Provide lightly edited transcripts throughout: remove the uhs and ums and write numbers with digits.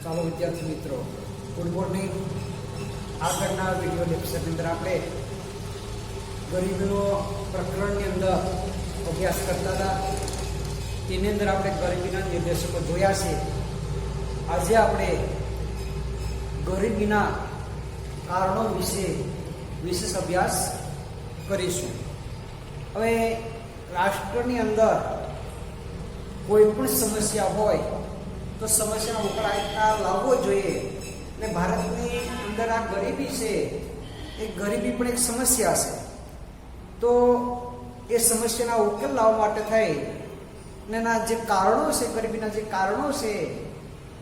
ચાલો વિદ્યાર્થી મિત્રો, ગુડ મોર્નિંગ. આગળના વિડીયો લેક્ચરની અંદર આપણે ગરીબીનો પ્રકરણની અંદર અભ્યાસ કરતા હતા. તેની અંદર આપણે ગરીબીના નિર્દેશકો જોયા છે. આજે આપણે ગરીબીના કારણો વિશે વિશેષ અભ્યાસ કરીશું. હવે રાષ્ટ્રની અંદર કોઈ પણ સમસ્યા હોય તો સમસ્યાનો ઉકેલ લાવવો જોઈએ. અને ભારતની અંદર આ ગરીબી છે, એ ગરીબી પણ એક સમસ્યા છે. તો એ સમસ્યાના ઉકેલ લાવવા માટે થઈ અને એના જે કારણો છે, ગરીબીના જે કારણો છે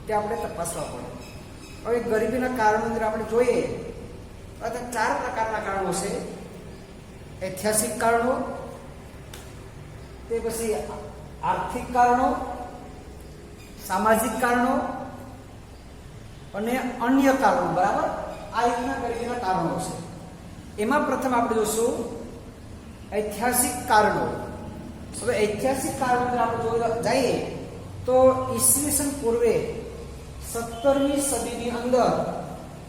તે આપણે તપાસવા પડે. હવે ગરીબીના કારણો અંદર આપણે જોઈએ તો 4 પ્રકારના કારણો છે. ઐતિહાસિક કારણો, તે પછી આર્થિક કારણો, સામાજિક કારણો અને અન્ય કારણો. બરાબર, આ રીતના ગરીબીના કારણો છે. એમાં પ્રથમ આપણે જોશું ઐતિહાસિક કારણો. હવે ઐતિહાસિક કારણો આપણે જોવા જઈએ તો ઈસવીસન પૂર્વે 17મી સદીની અંદર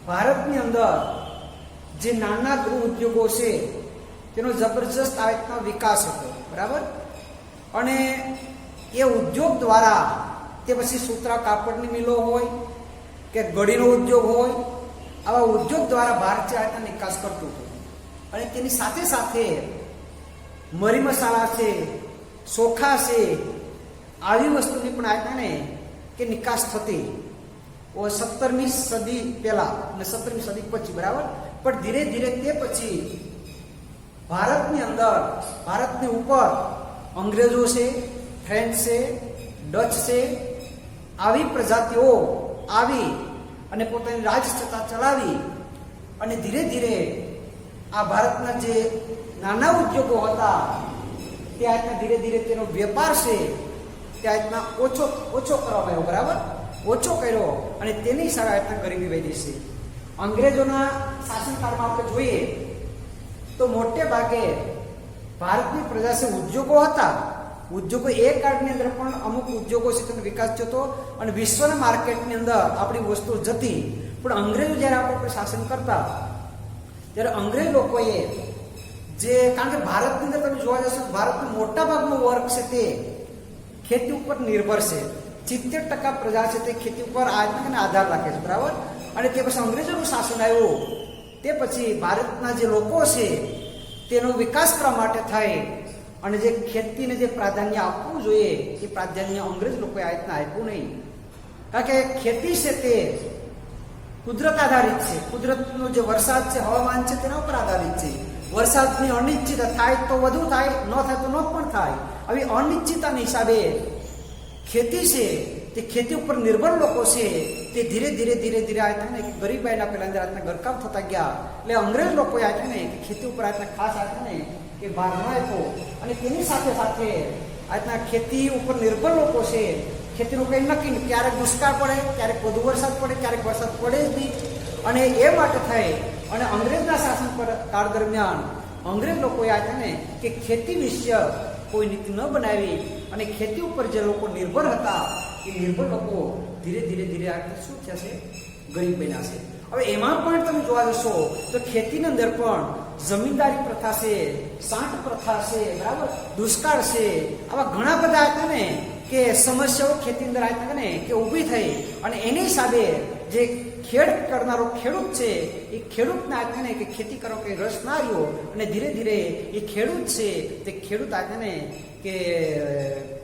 ભારતની અંદર જે નાના ગૃહ ઉદ્યોગો છે તેનો જબરજસ્ત આ રીતનો વિકાસ હતો. બરાબર, અને એ ઉદ્યોગ દ્વારા, તે પછી સૂતરા કાપડની મિલો હોય કે ગળીનો ઉદ્યોગ હોય, આવા ઉદ્યોગ દ્વારા ભારત આ નિકાસ કરતું હતું. અને તેની સાથે સાથે મરી મસાલા છે, ચોખા છે, આવી વસ્તુની પણ આ કે નિકાસ થતી 17મી સદી પહેલા અને 17મી સદી પછી. બરાબર, પણ ધીરે ધીરે તે પછી ભારતની અંદર, ભારતની ઉપર અંગ્રેજો છે, ફ્રેન્ચ છે, ડચ છે, આવી પ્રજાતિઓ આવી અને પોતાની રાજ સત્તા ચલાવી અને ધીરે ધીરે આ ભારતના જે નાના ઉદ્યોગો હતા તે આજના ધીરે ધીરે તેનો વેપાર છે તે આજના ઓછો કરવામાં આવ્યો. બરાબર, ઓછો કર્યો અને તેની સારા આજના ગરીબી વધી છે. અંગ્રેજોના શાસનકાળમાં આપણે જોઈએ તો મોટે ભાગે ભારતની પ્રજા છે ઉદ્યોગો હતા. ઉદ્યોગો એ કાળની અંદર પણ અમુક ઉદ્યોગો છે તેનો વિકાસ થતો અને વિશ્વના માર્કેટની અંદર આપણી વસ્તુ જતી. પણ અંગ્રેજો જ્યારે આપણા પર શાસન કરતા ત્યારે અંગ્રેજ લોકોએ જે, કારણ કે ભારતની અંદર તમે જોવા જશો ભારતનો મોટા ભાગનો વર્ગ છે તે ખેતી ઉપર નિર્ભર છે. 70% પ્રજા છે તે ખેતી ઉપર આધાર રાખે છે. બરાબર, અને તે પછી અંગ્રેજોનું શાસન આવ્યું તે પછી ભારતના જે લોકો છે તેનો વિકાસ કરવા માટે થાય અને જે ખેતીને જે પ્રાધાન્ય આપવું જોઈએ એ પ્રાધાન્ય અંગ્રેજ લોકોએ આ રીતના આપ્યું નહીં. કારણ કે ખેતી છે તે કુદરત આધારિત છે. કુદરતનો જે વરસાદ છે, હવામાન છે, તેના ઉપર આધારિત છે. વરસાદની અનિશ્ચિત થાય તો વધુ થાય, ન થાય તો ન પણ થાય. આવી અનિશ્ચિતતાના હિસાબે ખેતી છે તે ખેતી ઉપર નિર્ભર લોકો છે તે ધીરે ધીરે ધીરે ધીરે આ થાય ને કે ગરીબાઈના પેલા અંદર આજના ગરકાવ થતા ગયા. એટલે અંગ્રેજ લોકોએ આ થાય ને કે ખેતી ઉપર આજના ખાસ આ થાય ને કે ભાર ન આપ્યો. અને તેની સાથે સાથે આજના ખેતી ઉપર નિર્ભર લોકો છે, ખેતીનું કંઈ નક્કી નહીં, ક્યારેક દુષ્કાળ પડે, ક્યારેક વધુ વરસાદ પડે, ક્યારેક વરસાદ પડે જ નહીં. અને એ માટે થઈ અને અંગ્રેજના શાસન કાળ દરમિયાન અંગ્રેજ લોકોએ આ થાય ને કે ખેતી વિશે કોઈ નીતિ ન બનાવી અને ખેતી ઉપર જે લોકો નિર્ભર હતા એ નિર્ભર લોકો ધીરે ધીરે ધીરે આ શું થયા છે, ગરીબ બન્યા છે. હવે એમાં પણ તમે જોવા જશો તો ખેતીની અંદર પણ જમીનદારી પ્રથા છે, સાંઠ પ્રથા છે, બરાબર, દુષ્કાળ છે, આવા ઘણા બધા હતા ને કે સમસ્યાઓ ખેતી અંદર આ ને કે ઊભી થઈ. અને એની હિસાબે જે ખેડ કરનારો ખેડૂત છે એ ખેડૂતને આ ને કે ખેતી કરો કે રસ ના રહ્યો અને ધીરે ધીરે એ ખેડૂત છે તે ખેડૂત આ ને કે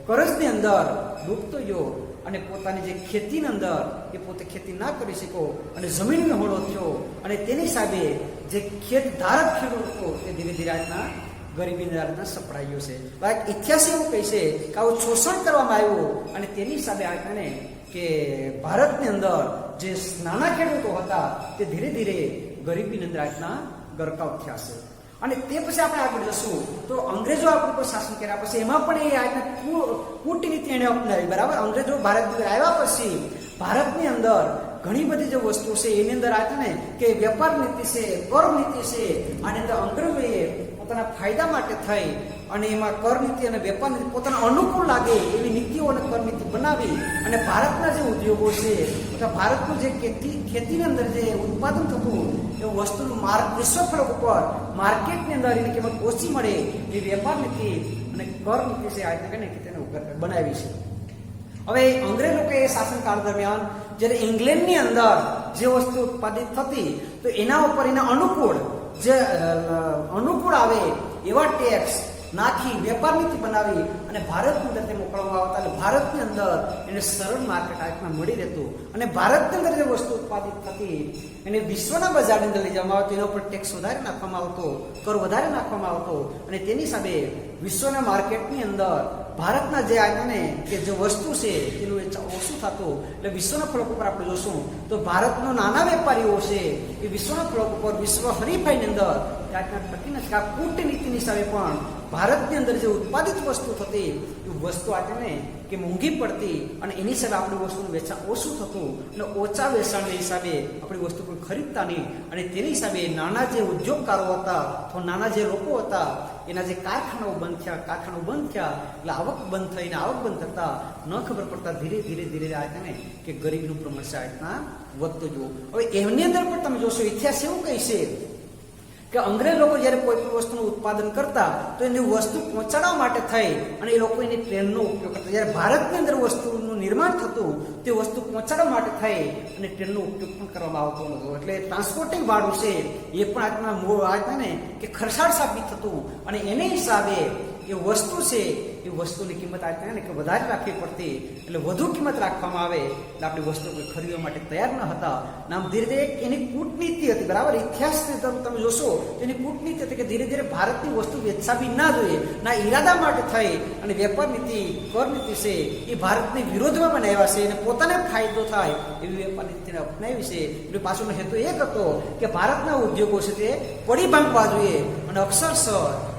કરજની અંદર ડૂબતો ગયો અને પોતાની જે ખેતીની અંદર એ પોતે ખેતી ના કરી શકો અને જમીનનો હોળો થયો. અને તેની હિસાબે જે ખેત ધારક ખેડૂતો તે ધીરે ધીરે આજના ગરીબીની આજના સપડાયો છે. ઇતિહાસ એવું કહે છે કે આવું શોષણ કરવામાં આવ્યું અને તેની હિસાબે આજને કે ભારતની અંદર જે નાના ખેડૂતો હતા તે ધીરે ધીરે ગરીબીની અંદર આજના ગરકાવ થયા છે. અને તે પછી આપણે આગળ જશું તો અંગ્રેજો આપણી પર શાસન કર્યા પછી એમાં પણ એ આજના કૂટનીતિ એને અપનાવી. બરાબર, અંગ્રેજો ભારત આવ્યા પછી ભારતની અંદર ઘણી બધી જે વસ્તુ છે એની અંદર આ ને કે વેપાર નીતિ છે, કર નીતિ છે, આની અંદર અંગ્રેજોએ પોતાના ફાયદા માટે થઈ અને એમાં કર નીતિ અને વેપાર નીતિ પોતાના અનુકૂળ લાગે એવી નીતિઓ અને કર નીતિ બનાવી અને ભારતના જે ઉદ્યોગો છે તથા ભારતનું જે ખેતીની અંદર જે ઉત્પાદન થતું એવું વસ્તુનું વિશ્વ ફલક ઉપર માર્કેટની અંદર એની કિંમત ઓછી મળે એ વેપાર નીતિ અને કર નીતિ છે આ રીતે તેને બનાવી છે. હવે અંગ્રેજ લોકોએ શાસનકાળ દરમિયાન જ્યારે ઇંગ્લેન્ડની અંદર જે વસ્તુ ઉત્પાદિત થતી તો એના ઉપર એના અનુકૂળ આવે એવા ટેક્સ નાખી વેપાર નીતિ બનાવી અને ભારતની અંદર તે મોકલવામાં આવતા એટલે ભારતની અંદર એને સરળ માર્કેટ આંખમાં મળી રહેતું અને ભારતની અંદર જે વસ્તુ ઉત્પાદિત થતી એને વિશ્વના બજારની અંદર લઈ જવામાં આવતો, એના ઉપર ટેક્સ વધારે નાખવામાં આવતો, કર વધારે નાખવામાં આવતો અને તેની સામે વિશ્વના માર્કેટની અંદર ભારતના જે આને કે જે વસ્તુ છે એનું ઓછું થતું એટલે વિશ્વના ફલક ઉપર આપણે જોશું તો ભારતનો નાના વેપારીઓ છે એ વિશ્વના ફલક ઉપર વિશ્વ હરીફાઈની અંદર ટકી નથી. આ કૂટનીતિની સામે પણ ભારતની અંદર જે ઉત્પાદિત વસ્તુ થતી એ વસ્તુ આજે કે મોંઘી પડતી અને એની હિસાબે આપણી વસ્તુનું વેચાણ ઓછું થતું અને ઓછા વેચાણના હિસાબે આપણી વસ્તુ કોઈ ખરીદતા નહીં અને તેની હિસાબે નાના જે ઉદ્યોગકારો હતા અથવા નાના જે લોકો હતા એના જે કારખાનાઓ બંધ થયા એટલે આવક બંધ થઈને આવક બંધ થતા ન ખબર પડતા ધીરે ધીરે આજે કે ગરીબીનું પ્રમાણ છે આ રીતના વધતું જવું. હવે એમની અંદર પણ તમે જોશો ઇતિહાસ એવું કહે છે કે અંગ્રેજ લોકો જ્યારે કોઈ પણ વસ્તુનું ઉત્પાદન કરતા તો એની વસ્તુ પહોંચાડવા માટે થઈ અને એ લોકો એની ટ્રેનનો ઉપયોગ કરતા. જ્યારે ભારતની અંદર વસ્તુનું નિર્માણ થતું તે વસ્તુ પહોંચાડવા માટે થઈ અને ટ્રેનનો ઉપયોગ પણ કરવામાં આવતો નહોતો. એટલે ટ્રાન્સપોર્ટિંગ ભાડું છે એ પણ આજના કે ખર્ચાળ સાબિત થતું અને એને હિસાબે એ વસ્તુ છે એ વસ્તુની કિંમત આજે કે વધારે રાખવી પડતી એટલે વધુ કિંમત રાખવામાં આવે એટલે આપણી વસ્તુ કોઈ ખરીદવા માટે તૈયાર ન હતા. નામ ધીરે ધીરે એની કૂટનીતિ હતી, બરાબર. ઇતિહાસની તમે જોશો એની કૂટનીતિ હતી કે ધીરે ધીરે ભારતની વસ્તુ વેચાવી ના જોઈએ ના ઈરાદા માટે થઈ અને વેપાર નીતિ કર નીતિ છે એ ભારતની વિરોધમાં બનાવ્યા છે અને પોતાને ફાયદો થાય એવી વેપાર નીતિને અપનાવી છે. એટલે પાછળનો હેતુ એક હતો કે ભારતના ઉદ્યોગો છે તે પડી ભાંગવા જોઈએ અને અક્ષરશઃ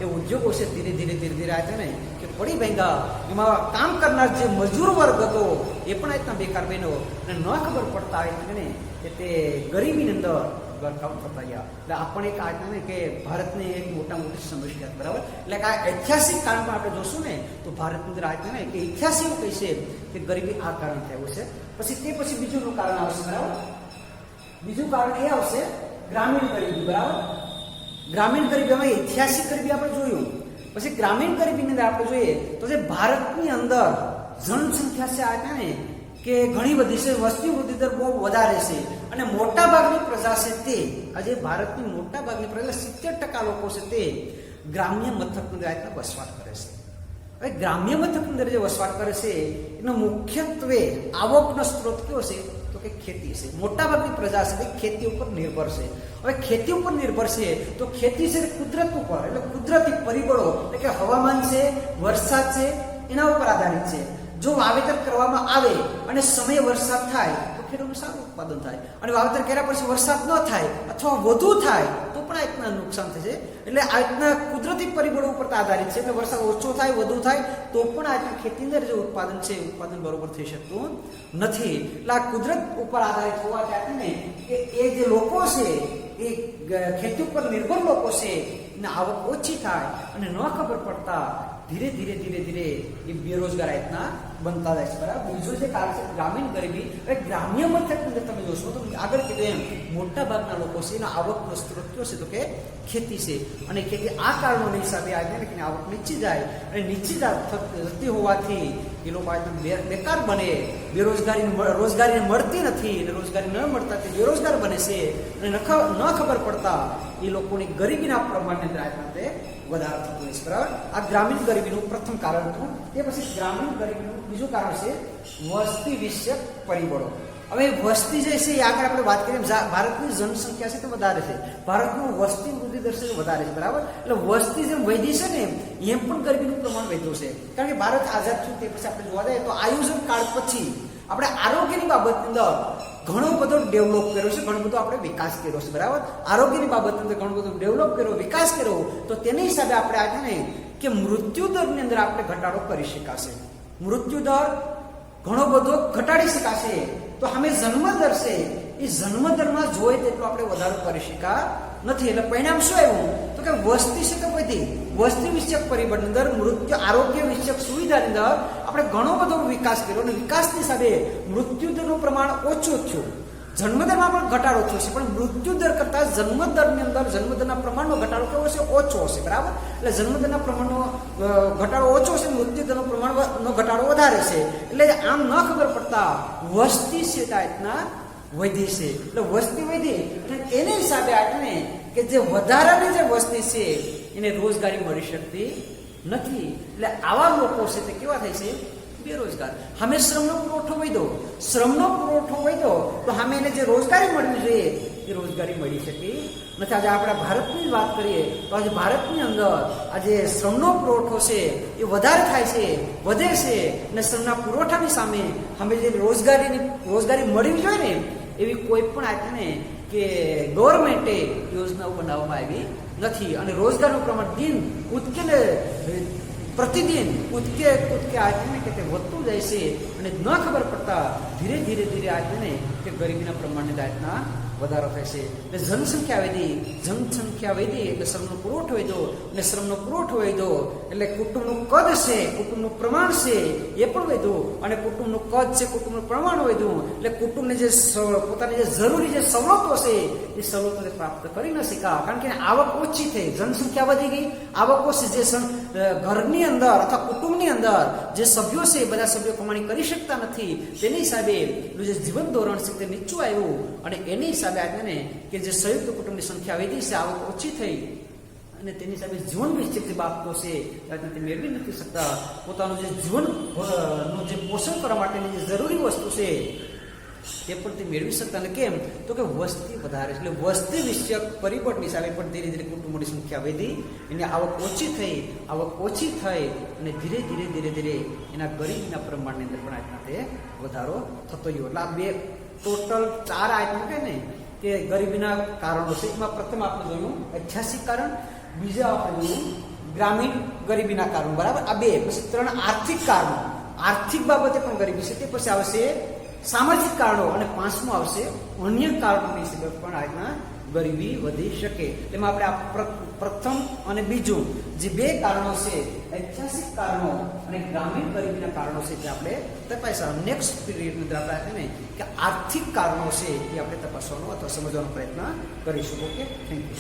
એ ઉદ્યોગો છે ધીરે ધીરે આજે કે પડી ભાંગા. એમાં કામ કરનાર જે મજૂર વર્ગ હતો એ પણ આજના બેકાર બન્યો અને ન ખબર પડતા હોય કે તે ગરીબીની અંદર ગરકાવ થતા ગયા. એટલે આ પણ એક આજના કે ભારતની એક મોટી સમસ્યા, બરાબર. એટલે કે આ ઐતિહાસિક કાળમાં આપણે જોશું ને તો ભારતની અંદર આજના કે ઇતિહાસ એવું કહે છે કે ગરીબી આ કારણ થયું છે. પછી બીજું કારણ આવશે, બરાબર. બીજું કારણ એ આવશે ગ્રામીણ ગરીબી, બરાબર. ગ્રામીણ ગરીબીમાં ઐતિહાસિક ગરીબી આપણે જોયું. પછી ગ્રામીણ ગરીબીની અંદર આપણે જોઈએ તો જે ભારતની અંદર જનસંખ્યા છે આજના કે ઘણી બધી છે, વસ્તી વૃદ્ધિ દર બહુ વધારે છે અને મોટા ભાગની પ્રજા છે તે આજે ભારતની મોટા ભાગની પ્રજા 70% લોકો છે તે ગ્રામ્ય મથકની અંદર વસવાટ કરે છે. હવે ગ્રામ્ય મથકની અંદર જે વસવાટ કરે છે એનો મુખ્યત્વે આવકનો સ્ત્રોત કયો છે તો કે ખેતી છે. મોટા ભાગની પ્રજા છે તે ખેતી ઉપર નિર્ભર છે. હવે ખેતી ઉપર નિર્ભર છે તો ખેતી છે કુદરત ઉપર એટલે કુદરતી પરિબળો એટલે કે હવામાન છે, વરસાદ છે, એના ઉપર આધારિત છે. જો વાવેતર કરવામાં આવે અને સમયે વરસાદ થાય તો ખેડૂતનું સારું ઉત્પાદન થાય અને વાવેતર કર્યા પછી વરસાદ ન થાય અથવા વધુ થાય તો પણ આ રીતના નુકસાન થશે. એટલે આ રીતના કુદરતી પરિબળો ઉપર આધારિત છે. એટલે વરસાદ ઓછો થાય વધુ થાય તો પણ આ રીતના ખેતીની અંદર જે ઉત્પાદન છે ઉત્પાદન બરોબર થઈ શકતું નથી. એટલે આ કુદરત ઉપર આધારિત હોવાથી ને કે એ જે લોકો છે એ ખેતી ઉપર નિર્ભર લોકો છે એને આવક ઓછી થાય અને ન ખબર પડતા ધીરે ધીરે એ બેરોજગાર રીતના બનતા જાય છે, બરાબર. બીજું જે કારણ છે ગ્રામીણ ગરીબી. હવે ગ્રામ્ય મથકની અંદર તમે જોશો તો આગળ કીધું એમ મોટા ભાગના લોકો છે એના આવકનો સ્ત્રોત કયો છે તો કે ખેતી છે અને ખેતી આ કારણોના હિસાબે આજે કે આવક નીચી જાય અને નીચી થતી હોવાથી એ લોકો બેકાર બને, રોજગારી મળતી નથી અને રોજગારી ન મળતા તે બેરોજગાર બને છે અને ન ખબર પડતા એ લોકોની ગરીબીના પ્રમાણની અંદર આજના તે વધારો થતો હોય છે, બરાબર. આ ગ્રામીણ ગરીબીનું પ્રથમ કારણ હતું. તે પછી ગ્રામીણ ગરીબીનું બીજું કારણ છે વસ્તી વિષયક પરિબળો. હવે વસ્તી જે છે એ આગળ આપણે વાત કરીએ ભારતની જનસંખ્યા છે તે વધારે છે, ભારતનું વસ્તી વૃદ્ધિ દર છે વધારે છે, બરાબર. એટલે વસ્તી જેમ વધી છે ને એમ પણ ગરીબીનું પ્રમાણ વધ્યું છે. કારણ કે ભારત આઝાદ થયું તે પછી આપણે જોવા જઈએ તો આયોજન કાળ પછી આપણે આરોગ્યની બાબતની અંદર ઘણો બધો ડેવલપ કર્યો છે, ઘણો બધો આપણે વિકાસ કર્યો છે, બરાબર. આરોગ્યની બાબતની અંદર ઘણો બધો ડેવલપ કર્યો, વિકાસ કર્યો તો તેની હિસાબે આપણે આજે ને કે મૃત્યુ દરની અંદર આપણે ઘટાડો કરી શકાશે. મૃત્યુ દર ઘણો બધો ઘટાડી શકાશે. તો અમે જન્મદર છે એ જન્મદરમાં જોઈએ તેટલો આપણે વધારો કરી શકા નથી. એટલે પરિણામ શું આવ્યું તો કે વસ્તી છે તો વધી, વસ્તી વિષયક પરિબળની અંદર મૃત્યુ આરોગ્ય વિષયક સુવિધાની અંદર આપણે ઘણો બધો વિકાસ કર્યો અને વિકાસની હિસાબે મૃત્યુદરનું પ્રમાણ ઓછું થયું. જન્મદરમાં પણ ઘટાડો થયો છે, પણ મૃત્યુદર કરતાં જન્મદરની અંદર જન્મદરના પ્રમાણનો ઘટાડો કેવો છે? ઓછો હશે. બરાબર? એટલે જન્મદરના પ્રમાણનો ઘટાડો ઓછો છે, મૃત્યુદરનું પ્રમાણનો ઘટાડો વધારે છે. એટલે આમ ન ખબર પડતા વસ્તી છે તે રીતના વધી છે. એટલે વસ્તી વધી અને એને હિસાબે આપણે કે જે વધારાની જે વસ્તી છે એને રોજગારી મળી શકતી નથી. એટલે આવા લોકો છે તે કેવા થાય છે? બેરોજગાર. સામે શ્રમનો પુરવઠો વધ્યો, શ્રમનો પુરવઠો વધ્યો તો સામે એને જે રોજગારી મળવી જોઈએ એ રોજગારી મળી શકી નથી. આજે આપણા ભારતની વાત કરીએ તો આજે ભારતની અંદર આજે શ્રમનો પુરવઠો છે એ વધારે થાય છે, વધે છે અને શ્રમના પુરવઠાની સામે સામે જે રોજગારી મળવી જોઈએ ને એવી કોઈ પણ આપણને કે ગવર્મેન્ટે યોજનાઓ બનાવવામાં આવી નથી. અને રોજગારનું પ્રમાણ દિન કૂદકે ને પ્રતિદિન કૂદકે આજને કે તે વધતું જાય છે અને ન ખબર પડતા ધીરે ધીરે આજને કે ગરીબીના પ્રમાણની જાતના વધારો થાય છે. એટલે જનસંખ્યા વધી એટલે શ્રમનો પુરવઠો વધ્યો અને શ્રમનો પુરવઠો વધ્યો એટલે કુટુંબનું કદ છે, કુટુંબનું પ્રમાણ છે એ પણ વધ્યું અને કુટુંબનું કદ છે, કુટુંબનું પ્રમાણ વધ્યું એટલે કુટુંબને જે પોતાની જે જરૂરી જે સવલતો છે એ સવલતોને પ્રાપ્ત કરી ન શક્યા. કારણ કે આવક ઓછી થઈ, જનસંખ્યા વધી ગઈ, આવક ઓછી. જે ઘરની અંદર અથવા કુટુંબની અંદર જે સભ્યો છે એ બધા સભ્યો કમાણી કરી શકતા નથી. તેની હિસાબે જે જીવન ધોરણ છે તે નીચું આવ્યું અને એની હિસાબે આજને કે જે સંયુક્ત કુટુંબની સંખ્યા વધી છે, આવક ઓછી થઈ અને તેની હિસાબે જીવન વિષયક જે બાબતો છે તે મેળવી નથી શકતા. પોતાનું જે જીવનનું જે પોષણ કરવા માટેની જે જરૂરી વસ્તુ છે તે પણ તે મેળવી શકતા. અને કેમ? તો કે વસ્તી વધારે છે. એટલે વસ્તી વિષયક પરિબળની હિસાબે પણ ધીરે ધીરે કુટુંબોની સંખ્યા વધી, એની આવક ઓછી થઈ અને ધીરે એના ગરીબીના પ્રમાણની અંદર પણ આજના તે વધારો થતો ગયો. એટલે આ બે ટોટલ 4 આઈટમ કે ને કે ગરીબીના કારણો છે. એમાં પ્રથમ આપણે જોયું ઐતિહાસિક કારણ, બીજા આપણે જોયું ગ્રામીણ ગરીબીના કારણો. બરાબર? આ બે. પછી 3 આર્થિક કારણો, આર્થિક બાબતે પણ ગરીબી છે. તે પછી આવશે સામાજિક કારણો અને 5મું આવશે અન્ય કારણોની હિસાબે પણ આજના ગરીબી વધી શકે. એમાં આપણે આ પ્રથમ અને બીજું જે 2 કારણો છે, ઐતિહાસિક કારણો અને ગ્રામીણ ગરીબીના કારણો છે તે આપણે તપાસવા નેક્સ્ટ પીરિયડની અંદર આપણે કે આર્થિક કારણો છે એ આપણે તપાસવાનો અથવા સમજવાનો પ્રયત્ન કરીશું. Okay, thank you.